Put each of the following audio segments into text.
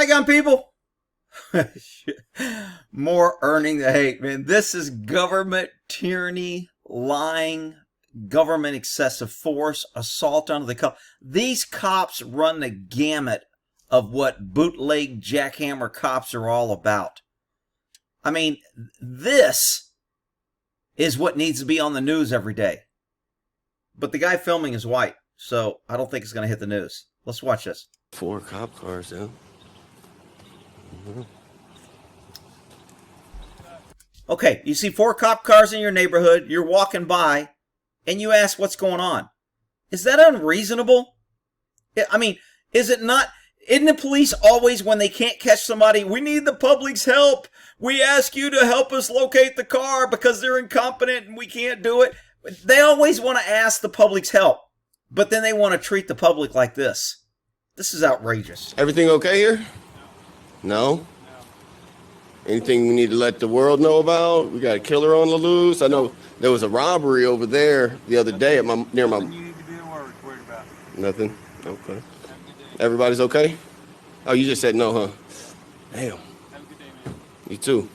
Hi, gun people. More earning the hate, man. This is government tyranny, lying, government excessive force, assault on the cop. These cops run the gamut of what bootleg jackhammer cops are all about. I mean, this is what needs to be on the news every day. But the guy filming is white, so I don't think it's going to hit the news. Let's watch this. 4 cop cars, though. Okay, you see 4 cop cars in your neighborhood, you're walking by, and you ask what's going on. Is that unreasonable? I mean, is it not? Isn't the police always, when they can't catch somebody, we need the public's help. We ask you to help us locate the car because they're incompetent and we can't do it. They always want to ask the public's help, but then they want to treat the public like this. This is outrageous. Everything okay here? No? Anything we need to let the world know about? We got a killer on the loose. I know there was a robbery over there the other day at near my. Nothing you need to be worried about. Nothing? Okay. Everybody's okay? Oh, you just said no, huh? Damn. Have a good day, man. You too.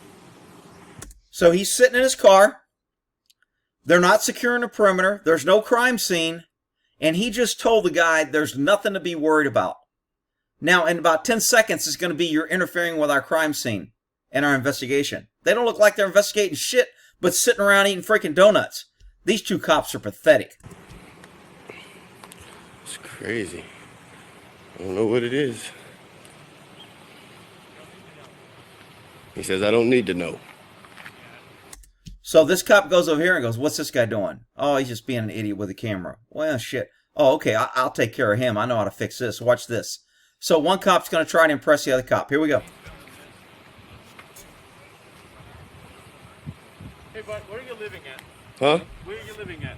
So he's sitting in his car. They're not securing the perimeter. There's no crime scene. And he just told the guy there's nothing to be worried about. Now, in about 10 seconds, it's going to be you're interfering with our crime scene and our investigation. They don't look like they're investigating shit, but sitting around eating freaking donuts. These 2 cops are pathetic. It's crazy. I don't know what it is. He says, I don't need to know. So this cop goes over here and goes, what's this guy doing? Oh, he's just being an idiot with a camera. Well, shit. Oh, okay, I'll take care of him. I know how to fix this. Watch this. So one cop's going to try to impress the other cop. Here we go. Hey, bud, where are you living at? Huh? Where are you living at?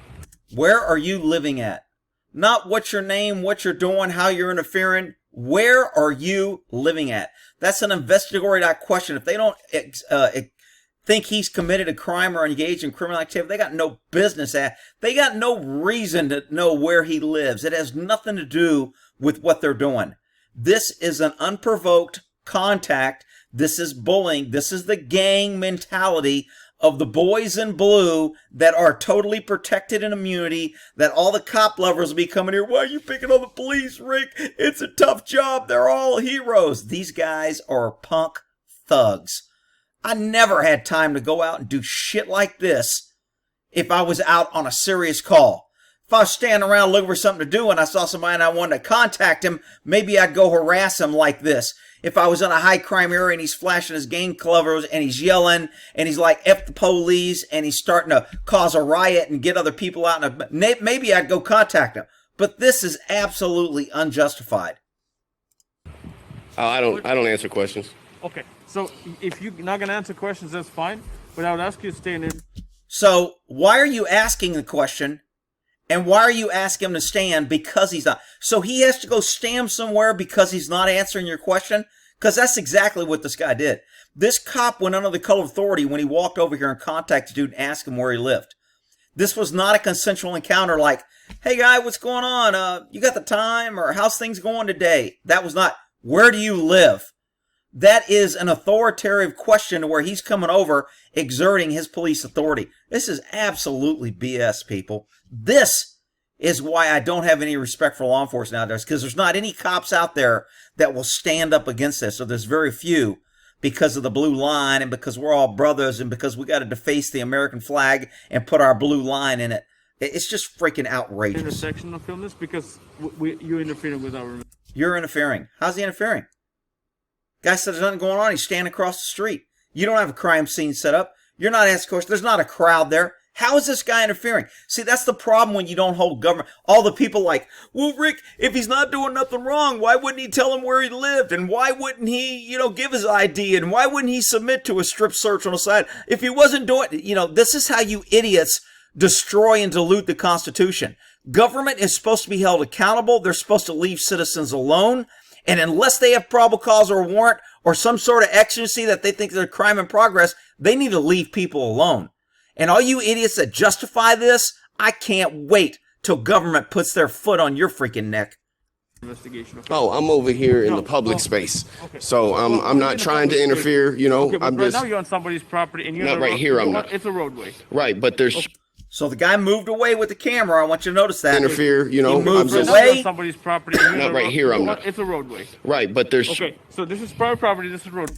Where are you living at? Not what's your name, what you're doing, how you're interfering. Where are you living at? That's an investigatory question. If they don't think he's committed a crime or engaged in criminal activity, they got no business at. They got no reason to know where he lives. It has nothing to do with what they're doing. This is an unprovoked contact. This is bullying. This is the gang mentality of the boys in blue that are totally protected in immunity, that all the cop lovers will be coming here. Why are you picking on the police, Rick? It's a tough job. They're all heroes. These guys are punk thugs. I never had time to go out and do shit like this if I was out on a serious call. If I was standing around looking for something to do and I saw somebody and I wanted to contact him, maybe I'd go harass him like this. If I was in a high crime area and he's flashing his gang colors and he's yelling and he's like, F the police, and he's starting to cause a riot and get other people out, maybe I'd go contact him. But this is absolutely unjustified. I don't answer questions. Okay, so if you're not going to answer questions, that's fine. But I would ask you to stay in there. So why are you asking the question? And why are you asking him to stand? Because he's not. So he has to go stand somewhere because he's not answering your question? Because that's exactly what this guy did. This cop went under the color of authority when he walked over here and contacted the dude and asked him where he lived. This was not a consensual encounter like, hey guy, what's going on? You got the time? Or how's things going today? That was not, where do you live? That is an authoritative question where he's coming over exerting his police authority. This is absolutely BS, people. This is why I don't have any respect for law enforcement nowadays, because there's not any cops out there that will stand up against this. So there's very few because of the blue line and because we're all brothers and because we got to deface the American flag and put our blue line in it. It's just freaking outrageous. Intersection of film this because you're interfering with our. You're interfering. How's he interfering? Guy said there's nothing going on. He's standing across the street. You don't have a crime scene set up. You're not asking questions. There's not a crowd there. How is this guy interfering? See, that's the problem when you don't hold government. All the people like, well, Rick, if he's not doing nothing wrong, why wouldn't he tell him where he lived? And why wouldn't he, give his ID? And why wouldn't he submit to a strip search on the side? If he wasn't doing, this is how you idiots destroy and dilute the Constitution. Government is supposed to be held accountable. They're supposed to leave citizens alone. And unless they have probable cause or warrant or some sort of exigency that they think they're a crime in progress, they need to leave people alone. And all you idiots that justify this, I can't wait till government puts their foot on your freaking neck. investigation. Okay? Oh, I'm over here in No, the public oh, space, okay. so I'm not trying to interfere. You know, Okay, but I'm right just now you're on somebody's property and you're not on a right here. I'm not It's a roadway. right, but there's So the guy moved away with the camera. I want you to notice that. interfere. You know, He moves I'm Right just now you're on away. somebody's property and you're not on a right here. I'm not It's a roadway. right, but there's Okay, so this is private property. This is road.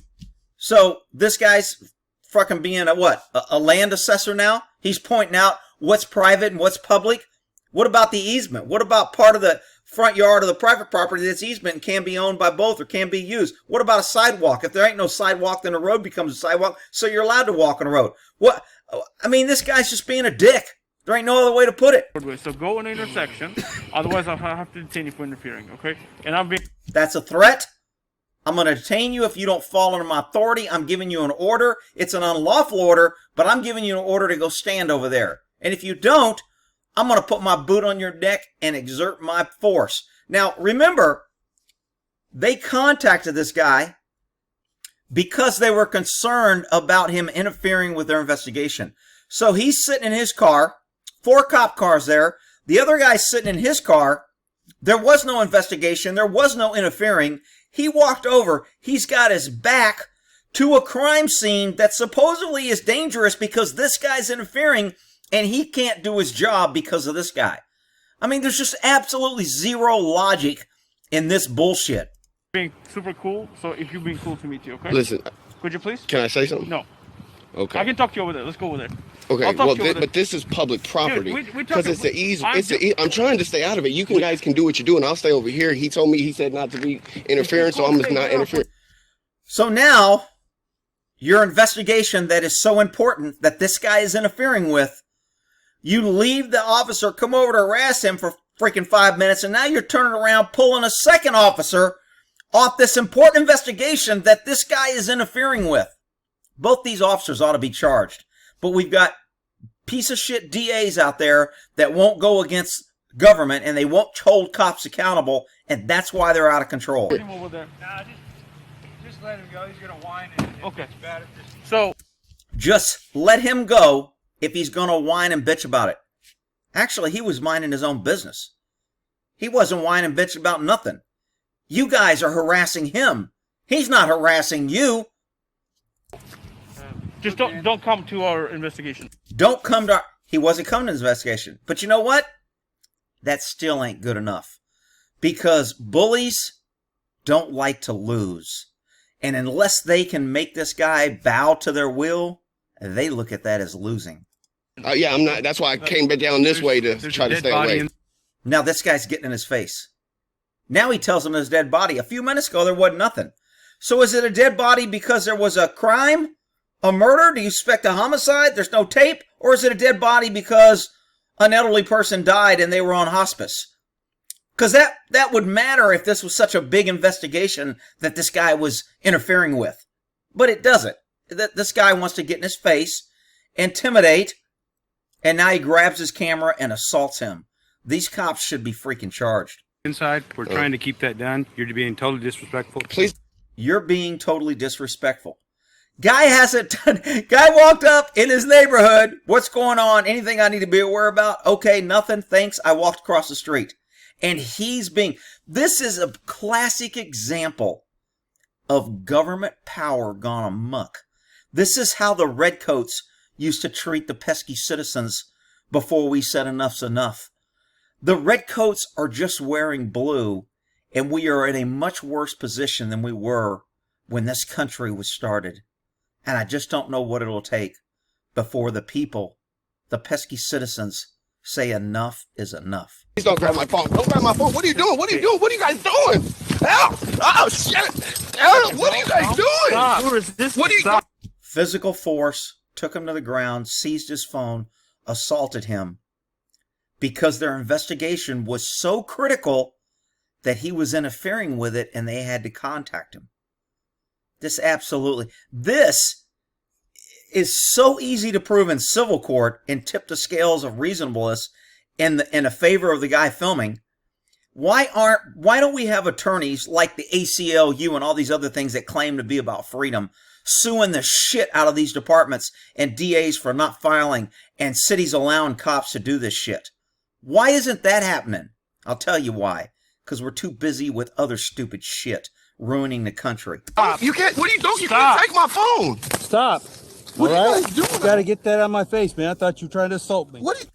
So this guy's fucking being a what? A land assessor now? He's pointing out what's private and what's public. What about the easement? What about part of the front yard of the private property that's easement and can be owned by both or can be used? What about a sidewalk? If there ain't no sidewalk, then a road becomes a sidewalk, so you're allowed to walk on a road. What? I mean, this guy's just being a dick. There ain't no other way to put it. Roadway. So go in the intersection. Otherwise, I'll have to detain you for interfering. Okay? And I'm being. That's a threat. I'm going to detain you if you don't fall under my authority. I'm giving you an order. It's an unlawful order, but I'm giving you an order to go stand over there. And if you don't, I'm going to put my boot on your neck and exert my force. Now, remember, they contacted this guy because they were concerned about him interfering with their investigation. So he's sitting in his car, 4 cop cars there. The other guy's sitting in his car. There was no investigation. There was no interfering. He walked over. He's got his back to a crime scene that supposedly is dangerous because this guy's interfering and he can't do his job because of this guy. I mean, there's just absolutely zero logic in this bullshit. Being super cool. So if you're being cool to me too, okay? listen. Could you please? Can I say something? No. Okay. I can talk to you over there. Let's go over there. Okay, I'll talk well, to you over there. but this is public property we because talking- it's the easy. I'm I'm trying to stay out of it. You guys can do what you're doing. I'll stay over here. He told me, he said not to be interfering, so I'm just not interfering. So now, your investigation that is so important that this guy is interfering with, you leave the officer, come over to harass him for freaking 5 minutes, and now you're turning around pulling a second officer off this important investigation that this guy is interfering with. Both these officers ought to be charged. But we've got piece of shit DAs out there that won't go against government and they won't hold cops accountable, and that's why they're out of control. Put him over there. Nah, just let him go. He's gonna whine and Okay. it's bad. So Just let him go if he's going to whine and bitch about it. Actually, he was minding his own business. He wasn't whining and bitching about nothing. You guys are harassing him. He's not harassing you. just don't come to our investigation. Don't come to he wasn't coming to the investigation. But you know what? That still ain't good enough. Because bullies don't like to lose. And unless they can make this guy bow to their will, they look at that as losing. Yeah, I'm not. That's why I came back down this way to try to stay away. Now this guy's getting in his face. Now he tells him there's a dead body. A few minutes ago, there wasn't nothing. So is it a dead body because there was a crime? A murder? Do you suspect a homicide? There's no tape? Or is it a dead body because an elderly person died and they were on hospice? Because that would matter if this was such a big investigation that this guy was interfering with. But it doesn't. This guy wants to get in his face, intimidate, and now he grabs his camera and assaults him. These cops should be freaking charged. Inside, we're trying to keep that down. You're being totally disrespectful. Please. You're being totally disrespectful. Guy hasn't done, guy walked up in his neighborhood. What's going on? Anything I need to be aware about? Okay, nothing. Thanks. I walked across the street. And this is a classic example of government power gone amok. This is how the redcoats used to treat the pesky citizens before we said enough's enough. The redcoats are just wearing blue, and we are in a much worse position than we were when this country was started. And I just don't know what it'll take before the people, the pesky citizens, say enough is enough. Please don't grab my phone. Don't grab my phone. What are you doing? What are you doing? What are you guys doing? Help! Oh, shit! Help! What are you guys doing? What are you doing? Physical force took him to the ground, seized his phone, assaulted him, because their investigation was so critical that he was interfering with it and they had to contact him. This is so easy to prove in civil court and tip the scales of reasonableness in a favor of the guy filming. Why don't we have attorneys like the ACLU and all these other things that claim to be about freedom suing the shit out of these departments and DAs for not filing and cities allowing cops to do this shit? Why isn't that happening? I'll tell you why. because we're too busy with other stupid shit ruining the country. You can't. What are you doing? You Stop. can't take my phone. Stop. What All are you right? guys doing? You gotta get that out of my face, man. I thought you were trying to assault me. What? Are you,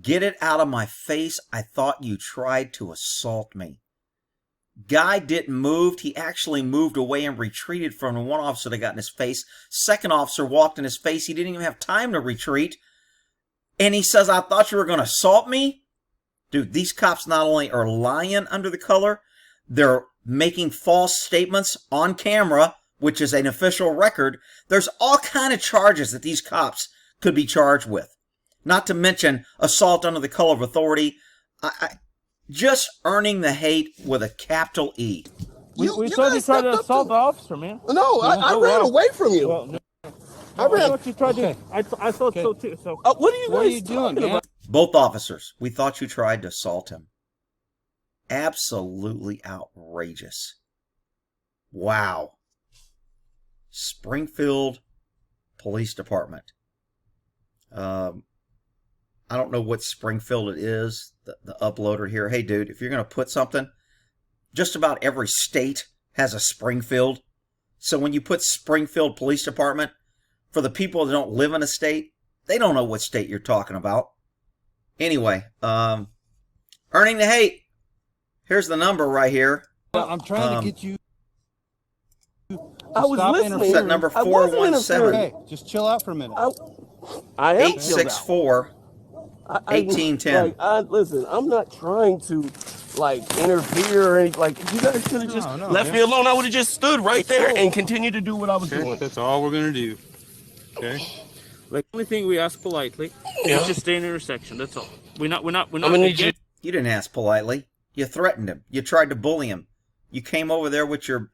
Get it out of my face. I thought you tried to assault me. Guy didn't move. He actually moved away and retreated from the one officer that got in his face. Second officer walked in his face. He didn't even have time to retreat. And he says, I thought you were going to assault me? Dude, these cops not only are lying under the color, they're making false statements on camera, which is an official record. There's all kind of charges that these cops could be charged with. Not to mention assault under the color of authority. Just earning the hate with a capital E. We you saw you guys try to stepped up assault the officer, man. No, I ran away from you. Well, no, I ran. I thought you tried Okay. to. I thought so too. So What are you What are guys you doing, talking man? about? Both officers, we thought you tried to assault him. Absolutely outrageous. Wow. Springfield Police Department. I don't know what Springfield it is, the uploader here. Hey, dude, if you're going to put something, just about every state has a Springfield. So when you put Springfield Police Department, for the people that don't live in a state, they don't know what state you're talking about. Anyway, earning the hate. Here's the number right here. I'm trying to get you. I was Stop listening. What's that number? I wasn't 417 Okay, just chill out for a minute. I am chilled out. 864 1810. Listen, I'm not trying to interfere or anything. You guys could have just left me alone. I would have just stood right there and continued to do what I was doing. That's all we're gonna do. Okay. the only thing we ask politely is just stay in the intersection. That's all. We're not. I'm gonna need you. You didn't ask politely. You threatened him. You tried to bully him. You came over there with your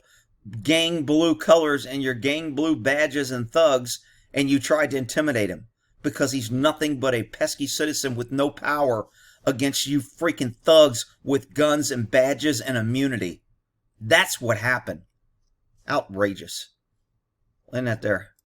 gang blue colors and your gang blue badges and thugs, and you tried to intimidate him because he's nothing but a pesky citizen with no power against you freaking thugs with guns and badges and immunity. That's what happened. Outrageous. Isn't that there?